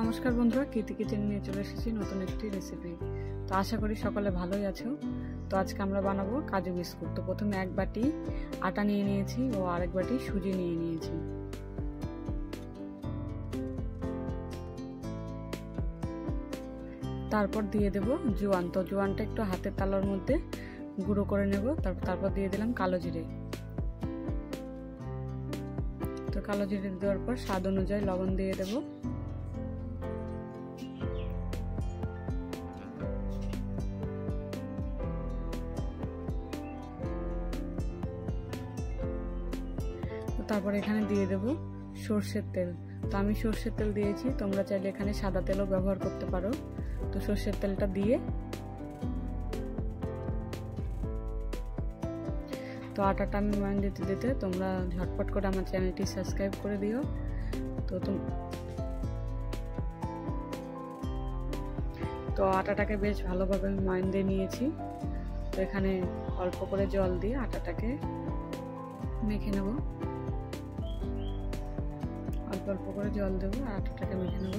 নমস্কার বন্ধুরা, কীর্তি কিচেন নিয়ে চলে এসেছি নতুন একটি রেসিপি। তো আশা করি সকলে ভালোই আছো। তো আজকে আমরা বানাবো কাজু বিস্কুট। তো প্রথমে এক বাটি আটা নিয়ে নিয়েছি ও আরেক বাটি সুজি নিয়ে নিয়েছি। তারপর দিয়ে দেব জোয়ান। তো জোয়ানটা একটু হাতের তালুর মধ্যে গুঁড়ো করে নেব। তারপর দিয়ে দিলাম কালো জিরে। তো কালো জিরে দেওয়ার পর স্বাদ অনুযায়ী লবণ দিয়ে দেব। তারপর এখানে দিয়ে দেব সরষের তেল। তো আমি সরষের তেল দিয়েছি, তোমরা চাইলে এখানে সাদা তেলও ব্যবহার করতে পারো। তো সরষের তেলটা দিয়ে তো আটাটা আমি ময়ান দিতে দিতে তোমরা ঝটপট করে আমার চ্যানেলটি সাবস্ক্রাইব করে দিও। তো আটাটাকে বেশ ভালোভাবে আমি ময়ান দিয়ে নিয়েছি। তো এখানে অল্প করে জল দিয়ে আটাটাকে মেখে নেব। অল্প অল্প করে জল দেবো আর আটাটাকে মেখে নেব।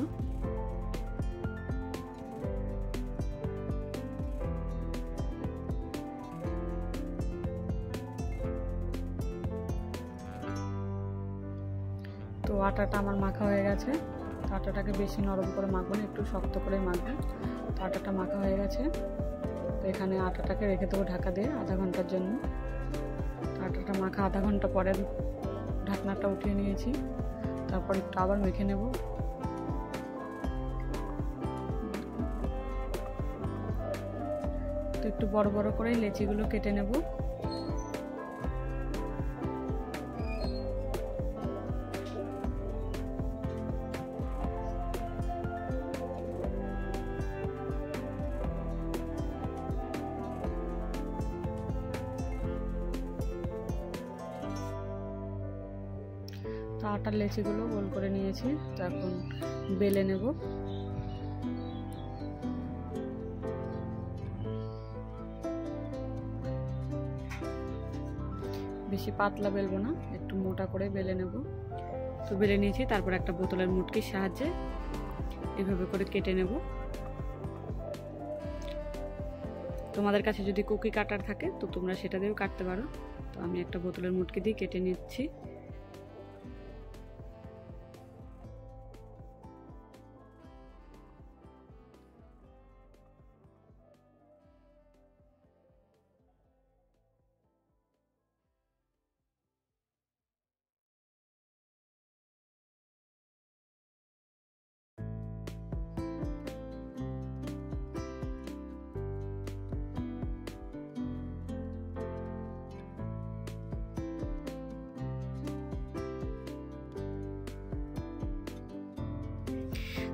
তো আটাটা আমার মাখা হয়ে গেছে। তো আটাটাকে বেশি নরম করে মাখবো না, একটু শক্ত করে মাখবো। তো আটাটা মাখা হয়ে গেছে। তো এখানে আটাটাকে রেখে দেবো ঢাকা দিয়ে আধা ঘন্টার জন্য। আটাটা মাখা আধা ঘন্টা পরে ঢাকনাটা উঠিয়ে নিয়েছি। তারপর একটু আবার মেখে নেব। তো একটু বড় বড় করে লেচিগুলো কেটে নেব। তো আটার লেচিগুলো গোল করে নিয়েছি। তো এখন বেলে নেব। বেশি পাতলা বেলবো না, একটু মোটা করে বেলে নেব। তো বেলে নিয়েছি। তারপর একটা বোতলের মুটকির সাহায্যে এভাবে করে কেটে নেব। তোমাদের কাছে যদি কুকি কাটার থাকে তো তোমরা সেটা দিয়েও কাটতে পারো। তো আমি একটা বোতলের মুটকি দিয়ে কেটে নিচ্ছি।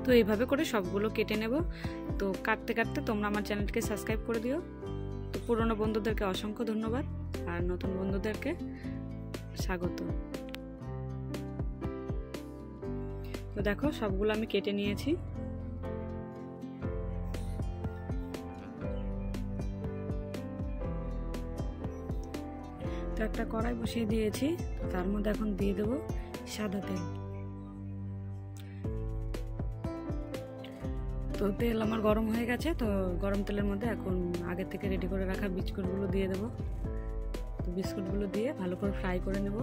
তো এইভাবে করে সবগুলো কেটে নেব। তো কাটতে কাটতে তোমরা আমার চ্যানেলকে সাবস্ক্রাইব করে দিও। তো পুরনো বন্ধুদেরকে অসংখ্য ধন্যবাদ আর নতুন বন্ধুদেরকে স্বাগত। তো দেখো সবগুলো আমি কেটে নিয়েছি। তো একটা কড়াই বসিয়ে দিয়েছি। তার মধ্যে এখন দিয়ে দেব সাদা তেল। তো তেল আমার গরম হয়ে গেছে। তো গরম তেলের মধ্যে এখন আগে থেকে রেডি করে রাখা বিস্কুটগুলো দিয়ে দেব। তো বিস্কুটগুলো দিয়ে ভালো করে ফ্রাই করে নেব।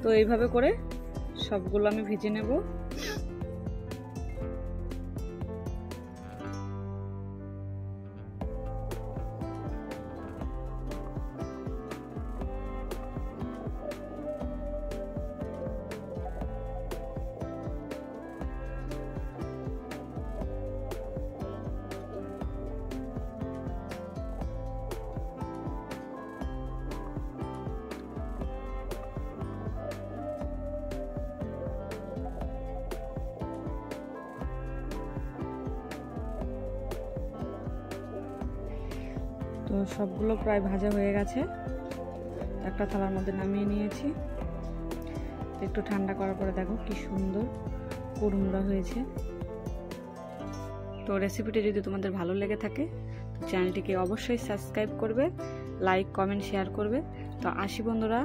তো এইভাবে করে সবগুলো আমি ভেজে নেব। তো সবগুলো প্রায় ভাজা হয়ে গেছে, একটা থালার মধ্যে নামিয়ে নিয়েছি। একটু ঠান্ডা করার পরে দেখো কি সুন্দর কুড়মুড়া হয়েছে। তো রেসিপিটি যদি তোমাদের ভালো লেগে থাকে তো চ্যানেলটিকে অবশ্যই সাবস্ক্রাইব করবে, লাইক কমেন্ট শেয়ার করবে। তো আসি বন্ধুরা,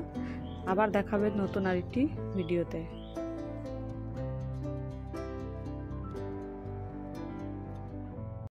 আবার দেখাবে নতুন আরেকটি ভিডিওতে।